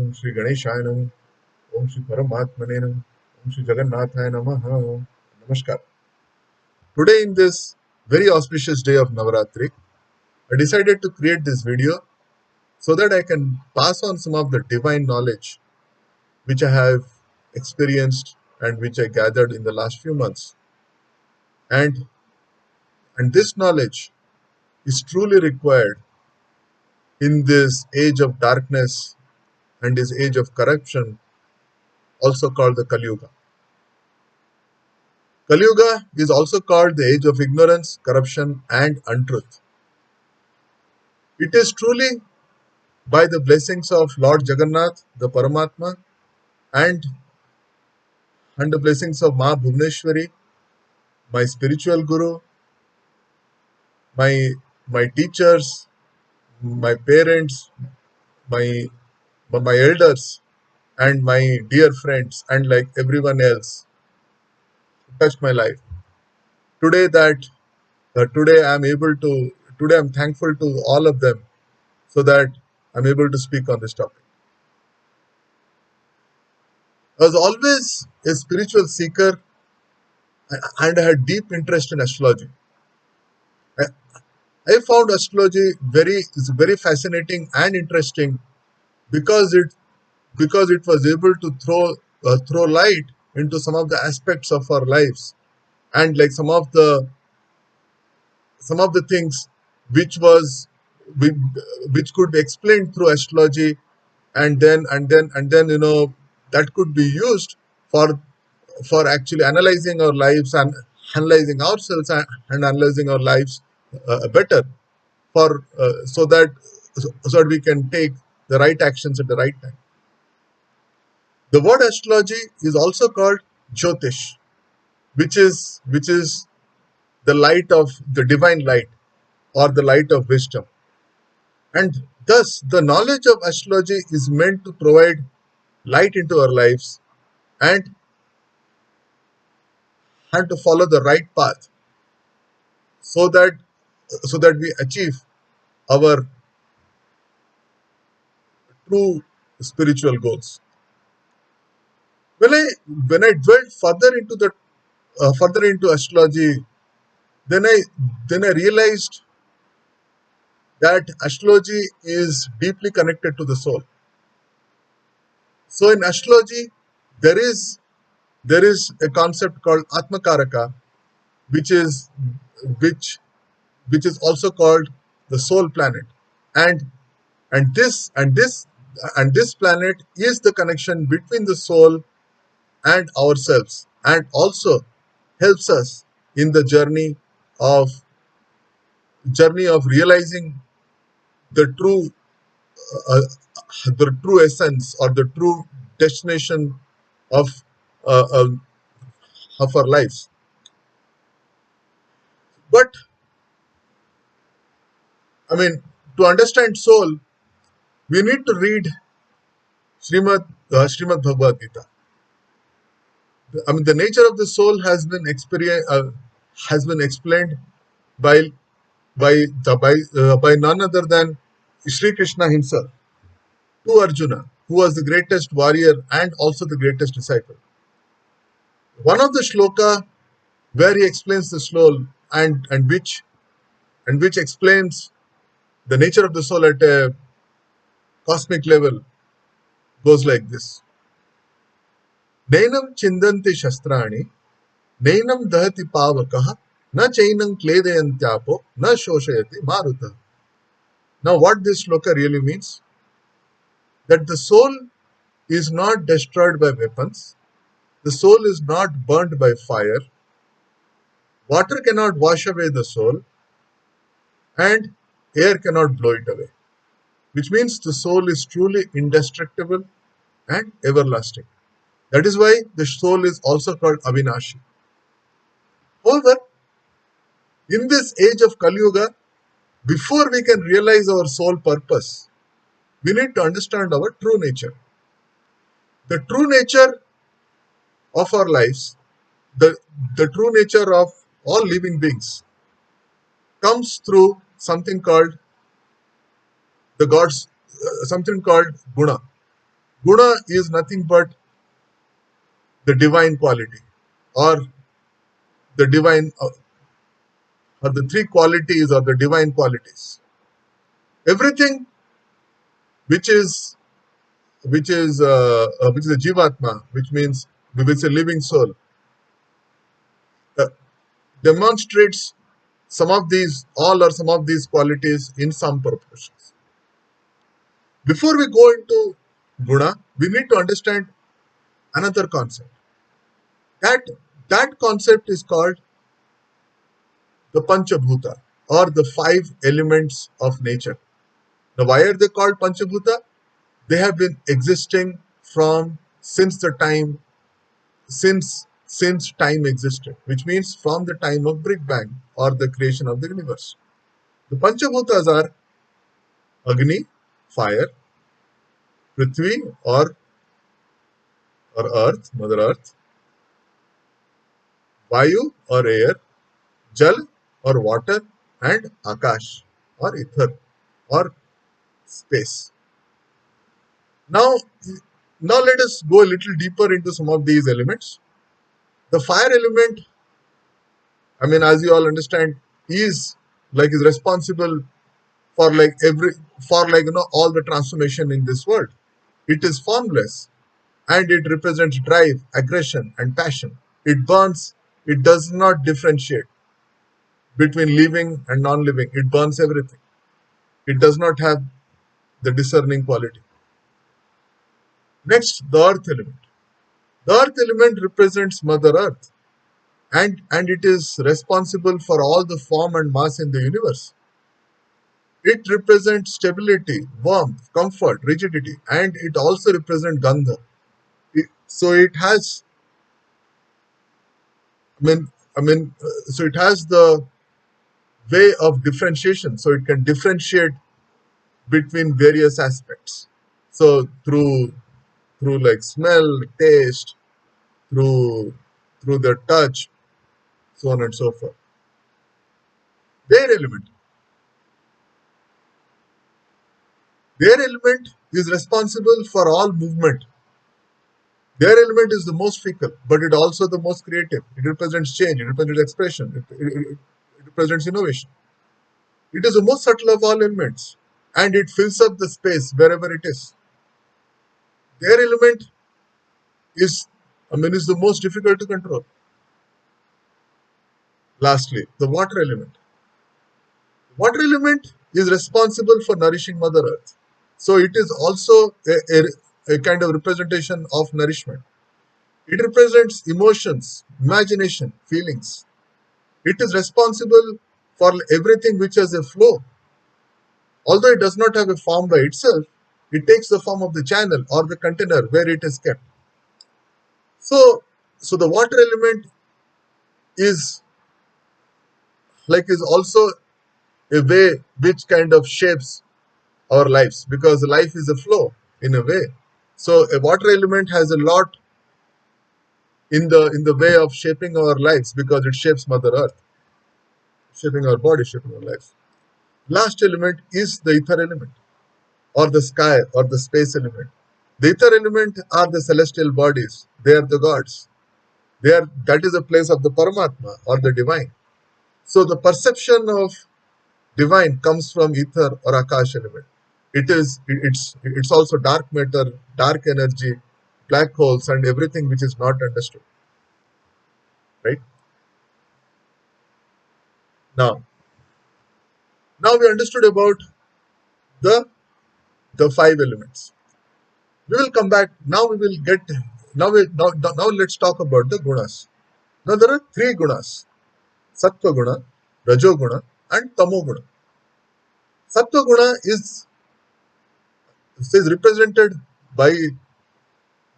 Om Shri Ganeshaya Namah. Om Shri Paramatmane Namah. Om Shri Jagannathaya Namah. Namaskar. Today in this very auspicious day of Navaratri, I decided to create this video so that I can pass on some of the divine knowledge which I have experienced and which I gathered in the last few months. And this knowledge is truly required in this age of darkness and this age of corruption, also called the Kali Yuga. Kali Yuga is also called the age of ignorance, corruption, and untruth. It is truly by the blessings of Lord Jagannath, the Paramatma, and the blessings of Ma Bhuvneshwari, my spiritual guru, my teachers, my parents, my my elders, and my dear friends, and like everyone else, touched my life. Today today I'm thankful to all of them, so that I'm able to speak on this topic. I was always a spiritual seeker, and I had deep interest in astrology. I, I found astrology very fascinating and interesting because it was able to throw light into some of the aspects of our lives, and like some of the things which was which could be explained through astrology, and then that could be used for actually analyzing our lives and analyzing ourselves and analyzing our lives better, for so that we can take the right actions at the right time. The word astrology is also called Jyotish, which is the light of the divine light, or the light of wisdom. And thus, the knowledge of astrology is meant to provide light into our lives, and to follow the right path, so that we achieve our true spiritual goals. When I dwelled further into astrology, then I realized that astrology is deeply connected to the soul. So in astrology, there is a concept called Atmakaraka, which is which which is also called the soul planet, and and this and this and this planet is the connection between the soul and ourselves, and also helps us in the of journey of realizing the uh, true essence, or the true destination of uh, uh, our lives. But I mean, to understand soul, we need to read Srimad Bhagavad Gita. I mean, the nature of the soul has been explained by by none other than Sri Krishna himself to Arjuna, who was the greatest warrior and also the greatest disciple. One of the shloka where he explains the soul, and which explains the nature of the soul at a cosmic level, goes like this: Nainam chindanti shastrani, nainam dahati pavakah, na chainam kledayantyapo, na shoshayati maruta. Now, what this shloka really means, that the soul is not destroyed by weapons, the soul is not burnt by fire, water cannot wash away the soul, and air cannot blow it away. Which means the soul is truly indestructible and everlasting. That is why the soul is also called Avinashi. However, in this age of Kali Yuga, before we can realize our soul purpose, we need to understand our true nature. The true nature of our lives, the, the true nature of all living beings, comes through something called the gods, something called guna. Guna is nothing but the divine quality, or the divine, or the three qualities, or the divine qualities. Everything which is which is a jivatma, which means which is a living soul, uh, demonstrates some of these, all or some of these qualities in some proportions. Before we go into guna, we need to understand another concept. That that concept is called the Panchabhuta, or the five elements of nature. Now, why are they called Panchabhuta? They have been existing from since the time since time existed, which means from the time of Big Bang, or the creation of the universe. The Panchabhutas are Agni, fire; Prithvi, or earth, Mother Earth; Vayu, or air; Jal, or water; and Akash, or ether, or space. Now, now let us go a little deeper into some of these elements. The fire element, I mean, as you all understand, is responsible for every for all the transformation in this world. It is formless, and it represents drive, aggression, and passion. It burns. It does not differentiate between living and non-living. It burns everything. It does not have the discerning quality. Next, the earth element. The earth element represents Mother Earth, and it is responsible for all the form and mass in the universe. It represents stability, warmth, comfort, rigidity, and it also represents Gandha. So it has, I mean, so it has the way of differentiation. So it can differentiate between various aspects. So through like smell, taste, through the touch, so on and so forth. Their element. Their element is responsible for all movement. Their element is the most fickle, but it also the most creative. It represents change, it represents expression, it represents innovation. It is the most subtle of all elements, and it fills up the space wherever it is. Their element is, is the most difficult to control. Lastly, the water element. Water element is responsible for nourishing Mother Earth. So it is also a kind of representation of nourishment. It represents emotions, imagination, feelings. It is responsible for everything which has a flow. Although it does not have a form by itself, it takes the form of the channel or the container where it is kept. So, so the water element is is also a way which kind of shapes our lives, because life is a flow in a way. So a water element has a lot in the way of shaping our lives, because it shapes Mother Earth, shaping our body, shaping our lives. Last element is the ether element, or the sky, or the space element. The ether element are the celestial bodies. They are the gods. That is a place of the Paramatma, or the divine. So the perception of divine comes from ether or Akash element. It's also dark matter, dark energy, black holes, and everything which is not understood. Right? Now, now we understood about the the five elements. We will come back. Now we will get now let's talk about the gunas. Now there are three gunas: Sattva guna, Rajo guna, and Tamo guna. Sattva guna is represented by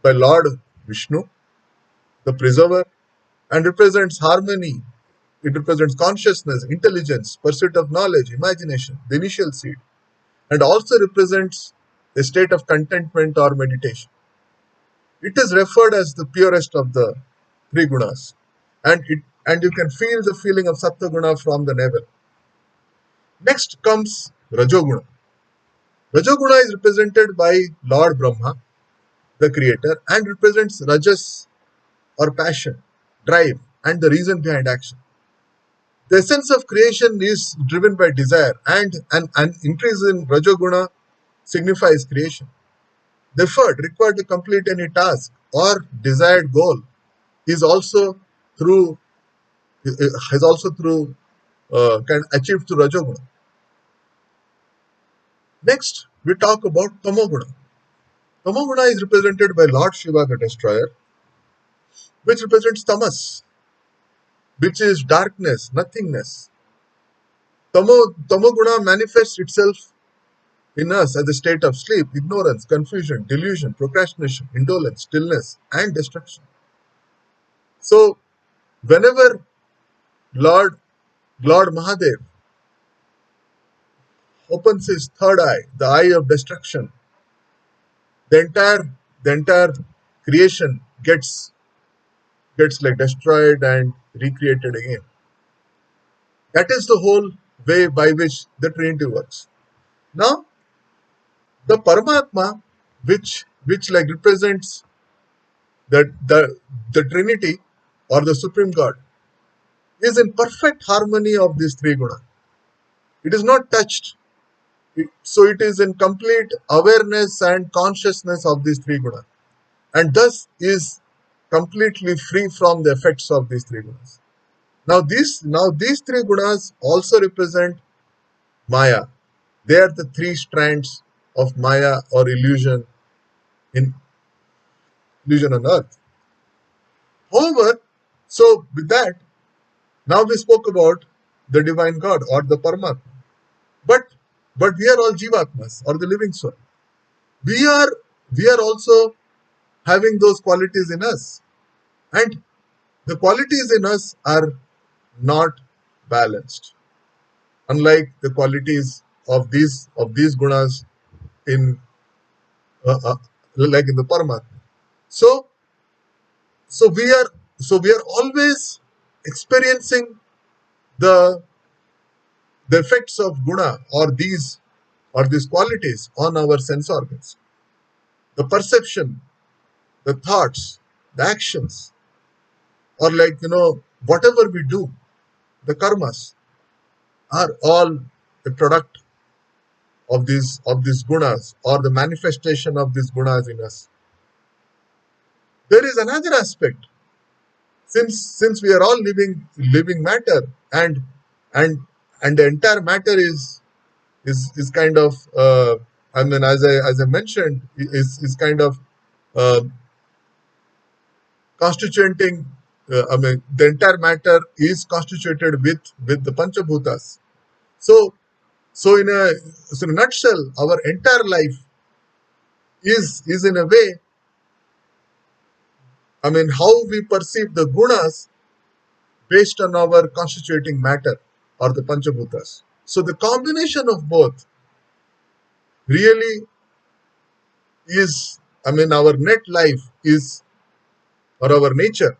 Lord Vishnu, the preserver, and represents harmony. It represents consciousness, intelligence, pursuit of knowledge, imagination, the initial seed, and also represents a state of contentment or meditation. It is referred as the purest of the three gunas, and you can feel the feeling of Sattva guna from the navel. Next comes Rajoguna. Rajoguna is represented by Lord Brahma, the creator, and represents rajas or passion, drive, and the reason behind action. The essence of creation is driven by desire, and an increase in rajoguna signifies creation. The effort required to complete any task or desired goal is also through can achieved through rajoguna. Next, we talk about tamoguna. Tamoguna is represented by Lord Shiva, the destroyer, which represents tamas, which is darkness, nothingness. Tamoguna manifests itself in us as a state of sleep, ignorance, confusion, delusion, procrastination, indolence, stillness, and destruction. So, whenever Lord Lord Mahadev opens his third eye, the eye of destruction, the entire creation gets like destroyed and recreated again. That is the whole way by which the Trinity works. Now, the Paramatma, which like represents the Trinity or the Supreme God, is in perfect harmony of these three gunas. It is not touched. So it is in complete awareness and consciousness of these three gunas, and thus is completely free from the effects of these three gunas. Now these three gunas also represent Maya. They are the three strands of Maya or in illusion on earth. However, so with that, now we spoke about the divine God or the Paramatma. But we are all Jivatmas or the living soul. We are also having those qualities in us. And the qualities in us are not balanced. Unlike the qualities of these gunas in like in the Paramatma. So we are always experiencing the effects of guna or these qualities on our sense organs. The perception, the thoughts, the actions, or whatever we do, the karmas are all the product of these gunas or the manifestation of these gunas in us. There is another aspect. Since we are all living matter, and the entire matter is kind of as I mentioned, is kind of uh, constituting. The entire matter is constituted with the panchabhutas. So in a nutshell, our entire life is in a way, how we perceive the gunas based on our constituting matter or the panchabhutas. So the combination of both really is, our net life is, or our nature,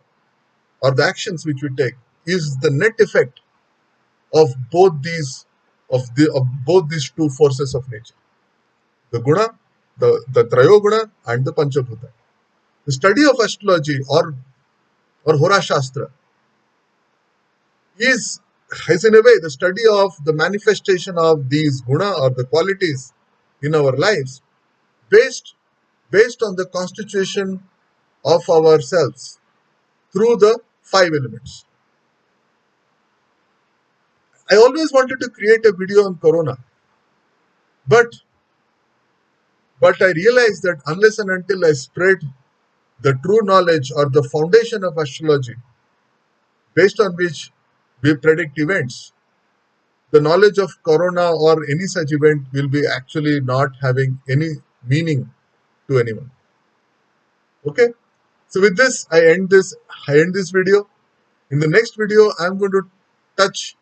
or the actions which we take, is the net effect of both these two forces of nature, the guna, the trayoguna, and the panchabhuta. The study of astrology or Hora Shastra is in a way the study of the manifestation of these guna or the qualities in our lives based on the constitution of ourselves through the five elements. I always wanted to create a video on Corona, but I realized that unless and until I spread the true knowledge or the foundation of astrology based on which we predict events, the knowledge of Corona or any such event will be actually not having any meaning to anyone. Okay? So with this, I end this video. In the next video, I'm going to touch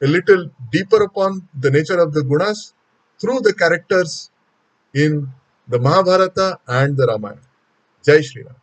a little deeper upon the nature of the gunas through the characters in the Mahabharata and the Ramayana. Jai Shri Ram.